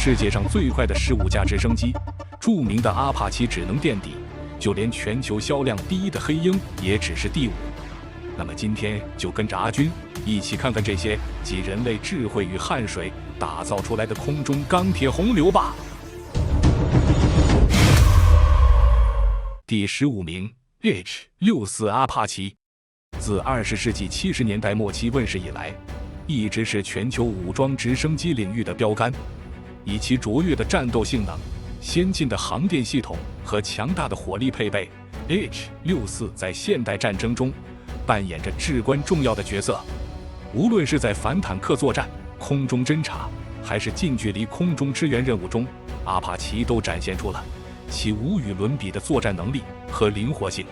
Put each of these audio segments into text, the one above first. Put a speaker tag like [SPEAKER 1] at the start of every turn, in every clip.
[SPEAKER 1] 世界上最快的15架直升机，著名的阿帕奇只能垫底，就连全球销量第一的黑鹰也只是第5。那么今天就跟着阿军一起看看这些集人类智慧与汗水打造出来的空中钢铁洪流吧。第15名 H-64 阿帕奇，自20世纪70年代末期问世以来，一直是全球武装直升机领域的标杆。以其卓越的战斗性能、先进的航电系统和强大的火力配备， H-64 在现代战争中扮演着至关重要的角色。无论是在反坦克作战、空中侦察，还是近距离空中支援任务中，阿帕奇都展现出了其无与伦比的作战能力和灵活性。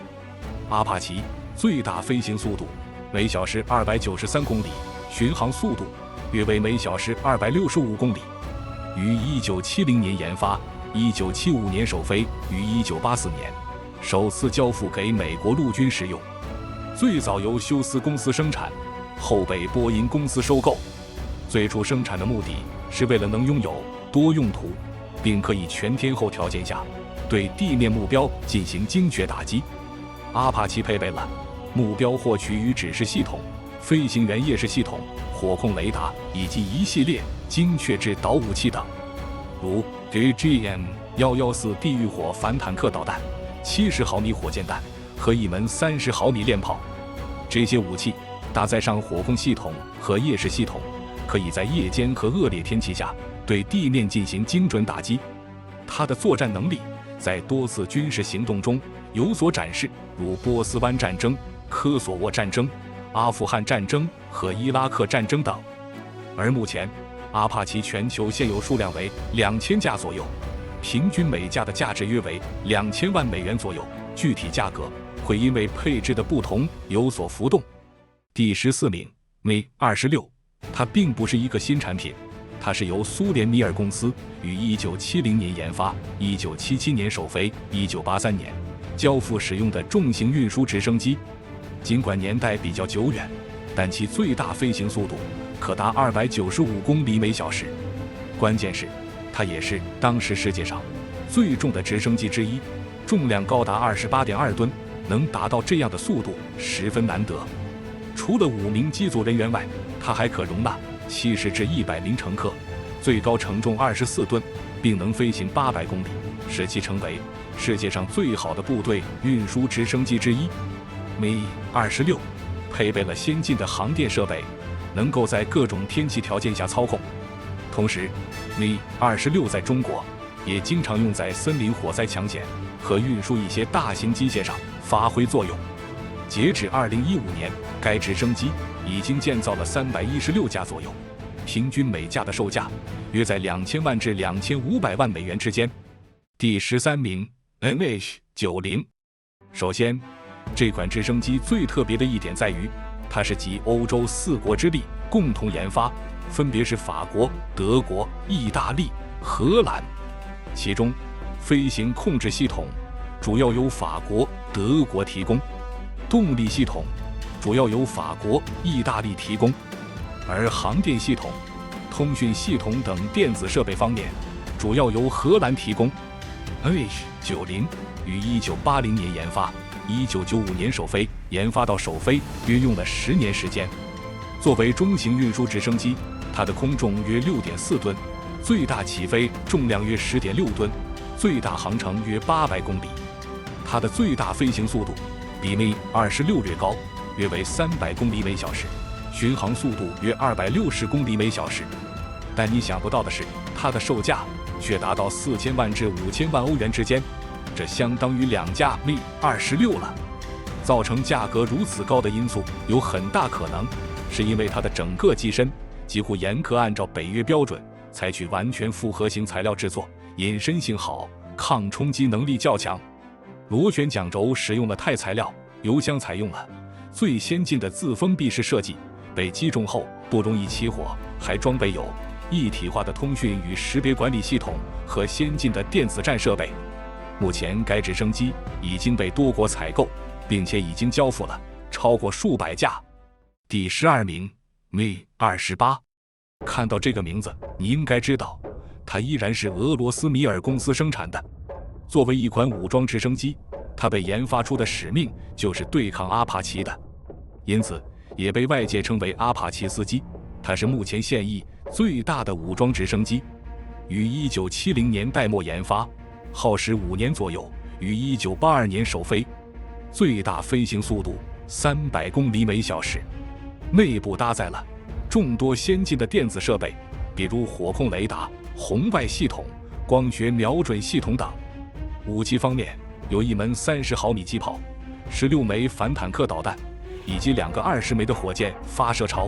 [SPEAKER 1] 阿帕奇最大飞行速度每小时293公里，巡航速度约为每小时265公里。于1970年研发，1975年首飞，于1984年首次交付给美国陆军使用。最早由休斯公司生产，后被波音公司收购。最初生产的目的是为了能拥有多用途，并可以全天候条件下对地面目标进行精确打击。阿帕奇配备了目标获取与指示系统、飞行员夜视系统、火控雷达以及一系列精确制导武器等，如 AGM-114 地狱火反坦克导弹、70毫米火箭弹和一门30毫米链炮。这些武器搭载上火控系统和夜视系统，可以在夜间和恶劣天气下对地面进行精准打击。它的作战能力在多次军事行动中有所展示，如波斯湾战争、科索沃战争、阿富汗战争和伊拉克战争等。而目前阿帕奇全球现有数量为2000架左右，平均每架的价值约为2000万美元左右，具体价格会因为配置的不同有所浮动。第14名 Mi-26， 它并不是一个新产品，它是由苏联米尔公司于1970年研发，1977年首飞，1983年交付使用的重型运输直升机。尽管年代比较久远，但其最大飞行速度可达295公里每小时。关键是，它也是当时世界上最重的直升机之一，重量高达28.2吨，能达到这样的速度十分难得。除了5名机组人员外，它还可容纳70至100名乘客，最高承重24吨，并能飞行800公里，使其成为世界上最好的部队运输直升机之一。Mi-26 配备了先进的航电设备，能够在各种天气条件下操控。同时 Mi-26 在中国也经常用在森林火灾抢险和运输一些大型机械上发挥作用。截止2015年，该直升机已经建造了316架左右，平均每架的售价约在2000万至2500万美元之间。第13名 MH-90。 首先，这款直升机最特别的一点在于，它是集欧洲4国之力共同研发，分别是法国、德国、意大利、荷兰。其中，飞行控制系统主要由法国、德国提供，动力系统主要由法国、意大利提供，而航电系统、通讯系统等电子设备方面主要由荷兰提供。MH-90 于1980年研发，1995年首飞，研发到首飞约用了10年时间。作为中型运输直升机，它的空重约6.4吨，最大起飞重量约10.6吨，最大航程约800公里。它的最大飞行速度比 Mi-26 略高，约为300公里每小时，巡航速度约260公里每小时。但你想不到的是，它的售价却达到4000万至5000万欧元之间，这相当于2架 Mi-26了。造成价格如此高的因素有很大可能是因为它的整个机身几乎严格按照北约标准，采取完全复合型材料制作，隐身性好，抗冲击能力较强。螺旋桨轴使用了钛材料，油箱采用了最先进的自封闭式设计，被击中后不容易起火，还装备有一体化的通讯与识别管理系统和先进的电子战设备。目前该直升机已经被多国采购，并且已经交付了超过数百架。第12名 Mi-28。 看到这个名字，你应该知道它依然是俄罗斯米尔公司生产的。作为一款武装直升机，它被研发出的使命就是对抗阿帕奇的，因此也被外界称为阿帕奇斯基。它是目前现役最大的武装直升机，于1970年代末研发，耗时5年左右，于1982年首飞，最大飞行速度300公里每小时。内部搭载了众多先进的电子设备，比如火控雷达、红外系统、光学瞄准系统等。武器方面，有一门30毫米机炮、16枚反坦克导弹，以及2个20枚的火箭发射槽。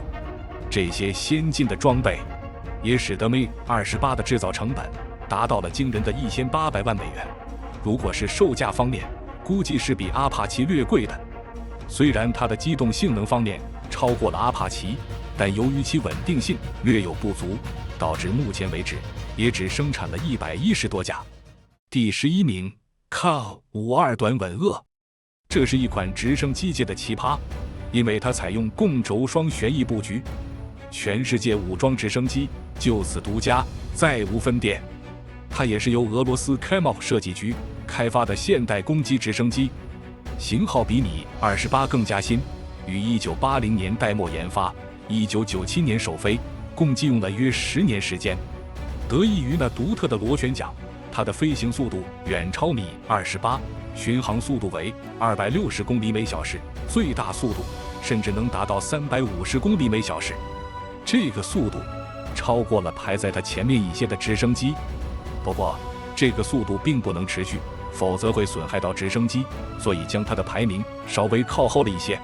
[SPEAKER 1] 这些先进的装备也使得 Mi-28的制造成本达到了惊人的1800万美元。如果是售价方面，估计是比阿帕奇略贵的。虽然它的机动性能方面超过了阿帕奇，但由于其稳定性略有不足，导致目前为止也只生产了110多架。第11名 Ka-52短吻鳄，这是一款直升机界的奇葩，因为它采用共轴双旋翼布局，全世界武装直升机就此独家，再无分店。它也是由俄罗斯 Kamov 设计局开发的现代攻击直升机，型号比Mi-28更加新，于1980年代末研发，1997年首飞，共计用了约10年时间。得益于那独特的螺旋桨，它的飞行速度远超Mi-28，巡航速度为260公里每小时，最大速度甚至能达到350公里每小时。这个速度超过了排在它前面一些的直升机。不过，这个速度并不能持续，否则会损害到直升机，所以将它的排名稍微靠后了一些。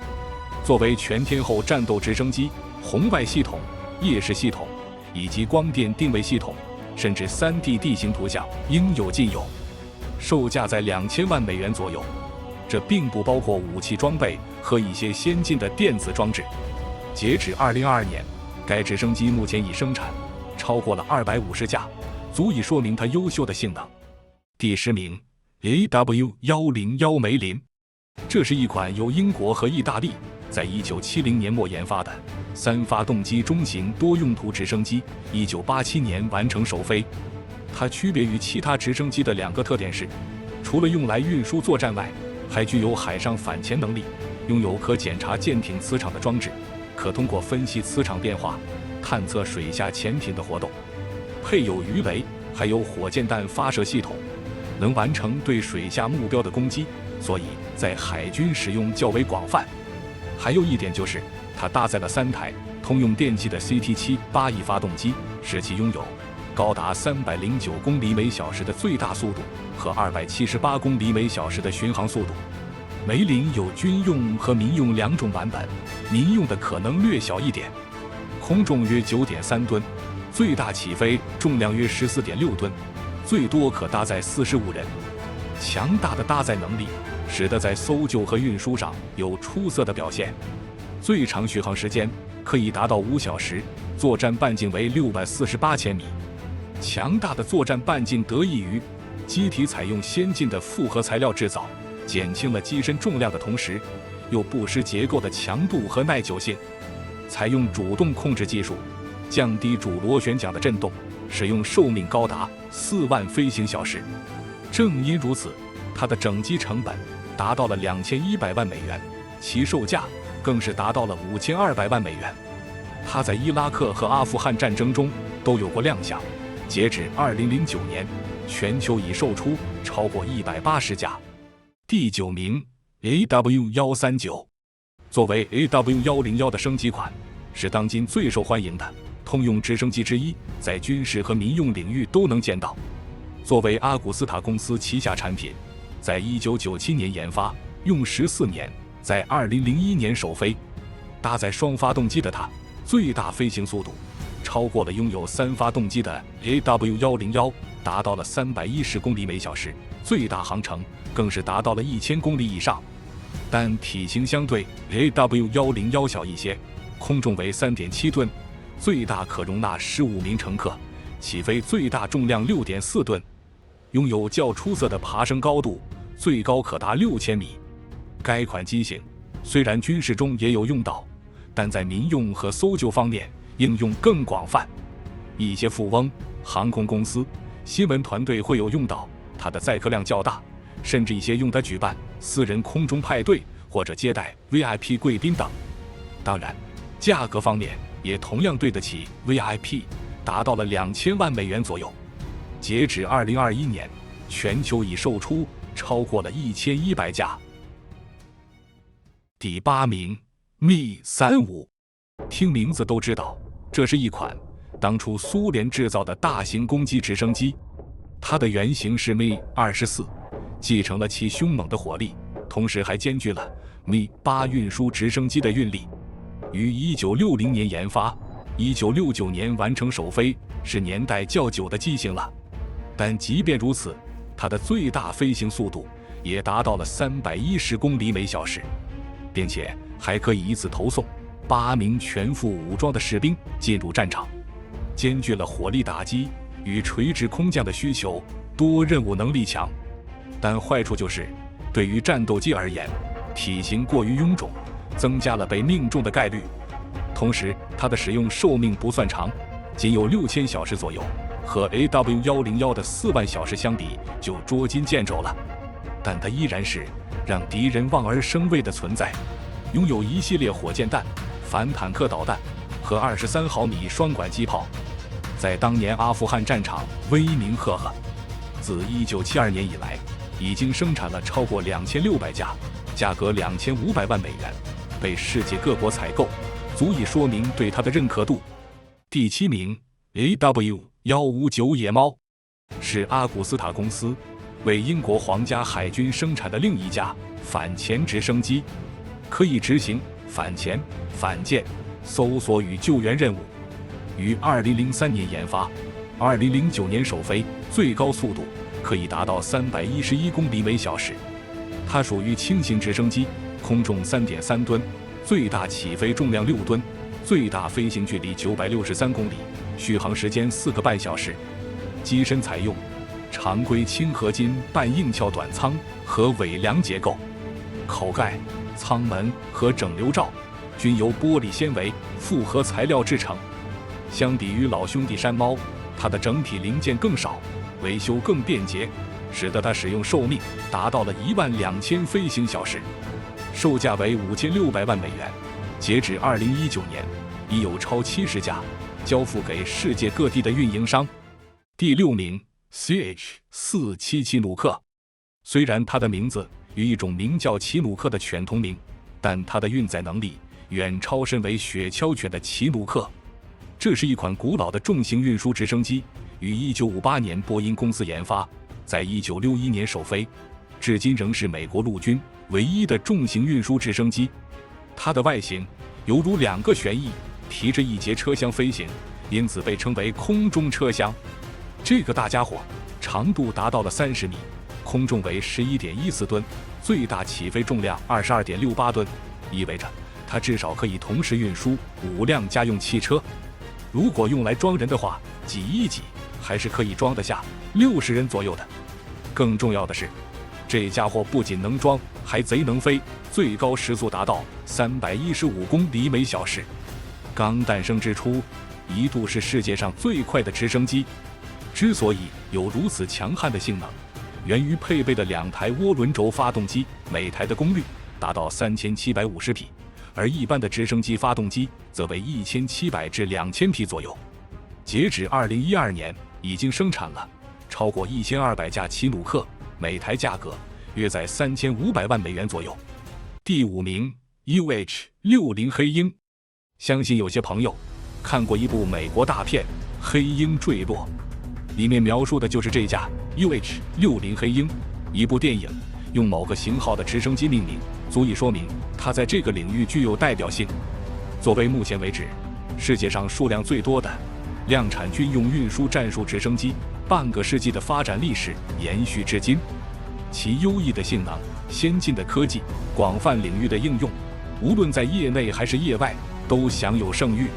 [SPEAKER 1] 作为全天候战斗直升机，红外系统、夜视系统以及光电定位系统，甚至3D 地形图像应有尽有，售价在2000万美元左右。这并不包括武器装备和一些先进的电子装置。截止2022年，该直升机目前已生产超过了250架，足以说明它优秀的性能。第10名 AW101 梅林，这是一款由英国和意大利在1970年末研发的3发动机中型多用途直升机，1987年完成首飞。它区别于其他直升机的2个特点是，除了用来运输作战外，还具有海上反潜能力，拥有可检查舰艇磁场的装置，可通过分析磁场变化，探测水下潜艇的活动。配有鱼雷，还有火箭弹发射系统，能完成对水下目标的攻击，所以在海军使用较为广泛。还有一点就是，它搭载了3台通用电气的 CT-781发动机，使其拥有高达309公里每小时的最大速度和278公里每小时的巡航速度。梅林有军用和民用2种版本，民用的可能略小一点，空重约 9.3 吨，最大起飞重量约 14.6 吨，最多可搭载45人。强大的搭载能力使得在搜救和运输上有出色的表现。最长续航时间可以达到5小时，作战半径为648千米。强大的作战半径得益于机体采用先进的复合材料制造，减轻了机身重量的同时，又不失结构的强度和耐久性。采用主动控制技术，降低主螺旋桨的震动，使用寿命高达4万飞行小时。正因如此，它的整机成本达到了2100万美元，其售价更是达到了5200万美元。它在伊拉克和阿富汗战争中都有过亮相。截止2009年，全球已售出超过180架。第9名 AW139， 作为 AW101 的升级款，是当今最受欢迎的通用直升机之一，在军事和民用领域都能见到。作为阿古斯塔公司旗下产品，在1997年研发，用14年，在2001年首飞。搭载双发动机的它，最大飞行速度超过了拥有3发动机的 AW101， 达到了310公里每小时，最大航程更是达到了1000公里以上。但体型相对 AW101 小一些，空重为 3.7 吨，最大可容纳15名乘客，起飞最大重量 6.4 吨，拥有较出色的爬升高度，最高可达6000米。该款机型虽然军事中也有用到，但在民用和搜救方面应用更广泛。一些富翁航空公司、新闻团队会有用到它的载客量较大，甚至一些用它举办私人空中派对或者接待 VIP 贵宾等。当然，价格方面也同样对得起 VIP， 达到了2000万美元左右。截止2021年，全球已售出超过了1100架。第8名 Mi-35， 听名字都知道，这是一款当初苏联制造的大型攻击直升机。它的原型是 Mi-24， 继承了其凶猛的火力，同时还兼具了 Mi-8 运输直升机的运力。于1960年研发，1969年完成首飞，是年代较久的机型了。但即便如此，它的最大飞行速度也达到了310公里每小时，并且还可以一次投送8名全副武装的士兵进入战场，兼具了火力打击与垂直空降的需求，多任务能力强。但坏处就是，对于战斗机而言，体型过于臃肿，增加了被命中的概率。同时，它的使用寿命不算长，仅有6000小时左右，和 AW101 的4万小时相比就捉襟见肘了。但它依然是让敌人望而生畏的存在，拥有一系列火箭弹、反坦克导弹和23毫米双管机炮，在当年阿富汗战场威名赫赫。自1972年以来，已经生产了超过2600架，价格2500万美元，被世界各国采购，足以说明对它的认可度。第7名 AW159 野猫，是阿古斯塔公司为英国皇家海军生产的另一架反潜直升机，可以执行反潜、反舰、搜索与救援任务。于2003年研发，2009年首飞，最高速度可以达到311公里每小时。它属于轻型直升机，空重3.3吨，最大起飞重量6吨，最大飞行距离963公里，续航时间4个半小时。机身采用常规轻合金半硬壳短舱和尾梁结构，口盖、舱门和整流罩均由玻璃纤维复合材料制成。相比于老兄弟山猫，它的整体零件更少，维修更便捷，使得它使用寿命达到了12000飞行小时，售价为5600万美元。截止2019年，已有超70架交付给世界各地的运营商。第6名 CH-477 奇努克，虽然它的名字与一种名叫奇努克的犬同名，但它的运载能力远超身为雪橇犬的奇努克。这是一款古老的重型运输直升机，于1958年波音公司研发，在1961年首飞，至今仍是美国陆军唯一的重型运输直升机。它的外形犹如2个旋翼提着一节车厢飞行，因此被称为空中车厢。这个大家伙长度达到了30米，空重为11.14吨，最大起飞重量22.68吨，意味着它至少可以同时运输5辆家用汽车。如果用来装人的话，挤一挤还是可以装得下60人左右的。更重要的是，这家伙不仅能装，还贼能飞，最高时速达到315公里每小时。刚诞生之初，一度是世界上最快的直升机。之所以有如此强悍的性能，源于配备的2台涡轮轴发动机，每台的功率达到3750匹，而一般的直升机发动机则为1700至2000匹左右。截止2012年，已经生产了超过1200架奇努克，每台价格约在3500万美元左右。第5名 UH-60 黑鹰，相信有些朋友看过一部美国大片《黑鹰坠落》，里面描述的就是这架 UH-60 黑鹰。一部电影用某个型号的直升机命名，足以说明它在这个领域具有代表性。作为目前为止世界上数量最多的量产军用运输战术直升机，半个世纪的发展历史延续至今。其优异的性能、先进的科技、广泛领域的应用，无论在业内还是业外都享有盛誉。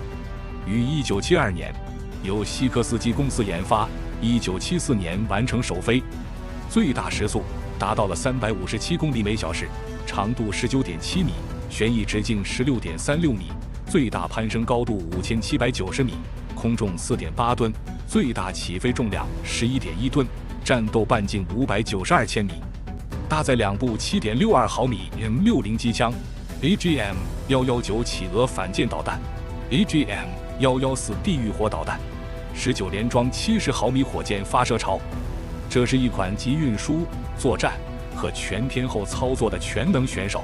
[SPEAKER 1] 于1972年由西科斯基公司研发，1974年完成首飞，最大时速达到了357公里每小时，长度19.7米，旋翼直径16.36米，最大攀升高度5790米，空重4.8吨，最最大起飞重量 11.1 吨，战斗半径592千米，搭载2部 7.62 毫米 M60 机枪 AGM-119 企鹅反舰导弹 AGM-114 地狱火导弹，19连装70毫米火箭发射槽。这是一款集运输、作战和全天候操作的全能选手，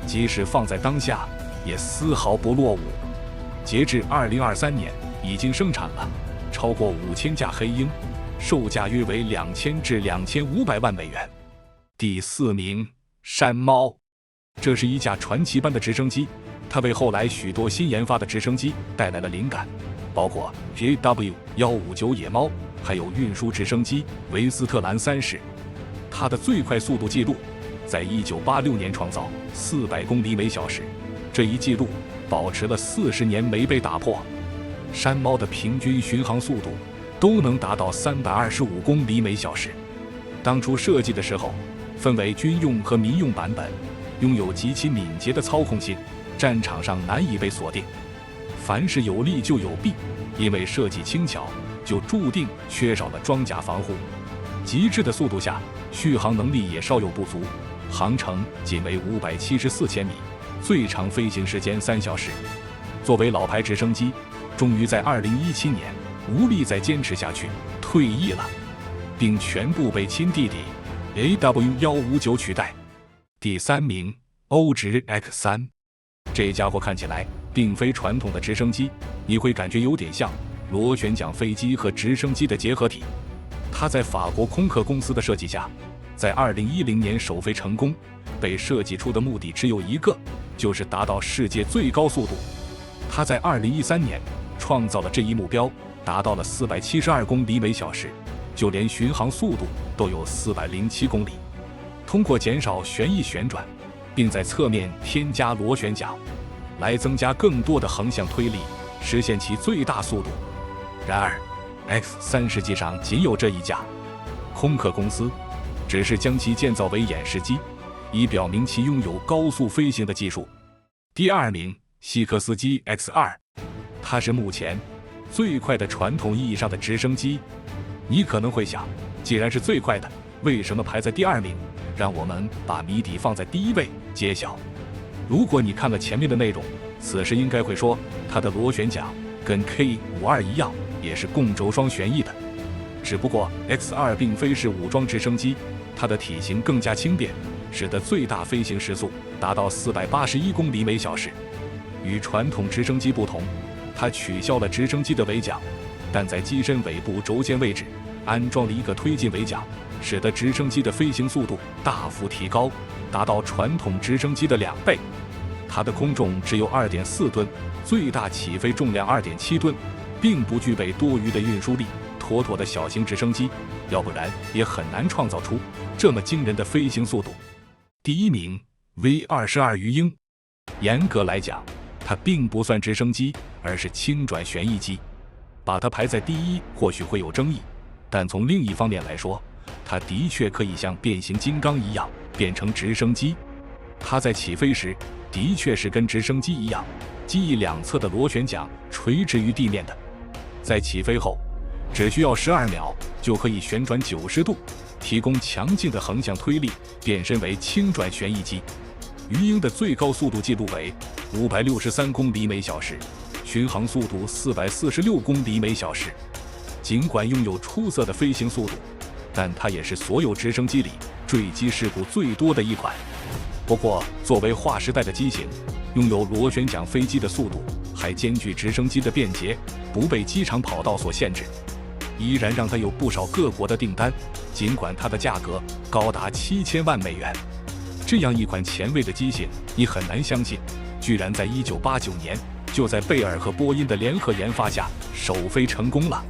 [SPEAKER 1] 即使放在当下也丝毫不落伍。截至2023年，已经生产了超过5000架黑鹰，售价约为2000至2500万美元。第4名，山猫。这是一架传奇般的直升机，它为后来许多新研发的直升机带来了灵感，包括 JW-159 野猫，还有运输直升机维斯特兰3世。它的最快速度记录在1986年创造400公里每小时，这一记录保持了40年没被打破。山猫的平均巡航速度都能达到325公里每小时。当初设计的时候，分为军用和民用版本，拥有极其敏捷的操控性，战场上难以被锁定。凡是有利就有弊，因为设计轻巧，就注定缺少了装甲防护。极致的速度下，续航能力也稍有不足，航程仅为574千米，最长飞行时间3小时。作为老牌直升机，终于在2017年无力再坚持下去，退役了，并全部被亲弟弟 AW-159 取代。第3名，欧直 X3。这家伙看起来并非传统的直升机，你会感觉有点像螺旋桨飞机和直升机的结合体。它在法国空客公司的设计下，在2010年首飞成功。被设计出的目的只有一个，就是达到世界最高速度。它在2013年创造了这一目标，达到了472公里每小时，就连巡航速度都有407公里。通过减少旋翼旋转，并在侧面添加螺旋桨，来增加更多的横向推力，实现其最大速度。然而 X3 实际上仅有这一架，空客公司只是将其建造为演示机，以表明其拥有高速飞行的技术。第2名，西科斯基 X2。 它是目前最快的传统意义上的直升机。你可能会想，既然是最快的，为什么排在第2名？让我们把谜底放在第1位揭晓。如果你看了前面的内容，此时应该会说，它的螺旋桨跟 K-52 一样，也是共轴双旋翼的。只不过 X2 并非是武装直升机，它的体型更加轻便，使得最大飞行时速达到481公里每小时。与传统直升机不同，它取消了直升机的尾桨，但在机身尾部轴线位置安装了一个推进尾桨，使得直升机的飞行速度大幅提高，达到传统直升机的2倍。它的空重只有 2.4 吨，最大起飞重量 2.7 吨，并不具备多余的运输力，妥妥的小型直升机，要不然也很难创造出这么惊人的飞行速度。第1名， V-22 鱼鹰。严格来讲，它并不算直升机，而是轻转旋翼机。把它排在第1或许会有争议，但从另一方面来说，它的确可以像变形金刚一样变成直升机。它在起飞时的确是跟直升机一样，机翼两侧的螺旋桨垂直于地面的。在起飞后只需要12秒就可以旋转90度，提供强劲的横向推力，变身为轻转旋翼机。鱼鹰的最高速度记录为563公里每小时，巡航速度446公里每小时。尽管拥有出色的飞行速度，但它也是所有直升机里坠机事故最多的一款。不过，作为划时代的机型，拥有螺旋桨飞机的速度，还兼具直升机的便捷，不被机场跑道所限制，依然让它有不少各国的订单，尽管它的价格高达7000万美元。这样一款前卫的机型，你很难相信，居然在1989年就在贝尔和波音的联合研发下首飞成功了。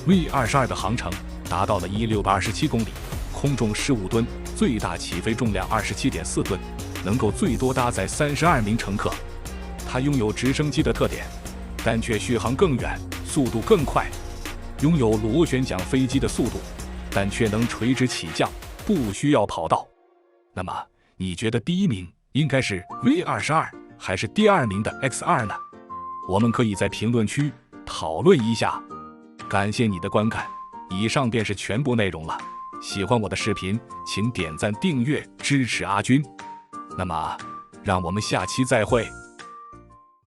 [SPEAKER 1] V-22 的航程达到了1627公里，空重15吨，最大起飞重量27.4吨，能够最多搭载32名乘客。它拥有直升机的特点，但却续航更远，速度更快。拥有螺旋桨飞机的速度，但却能垂直起降，不需要跑道。那么，你觉得第1名应该是 V-22 还是第2名的 X2 呢？我们可以在评论区讨论一下。感谢你的观看，以上便是全部内容了。喜欢我的视频，请点赞订阅支持阿军。那么，让我们下期再会。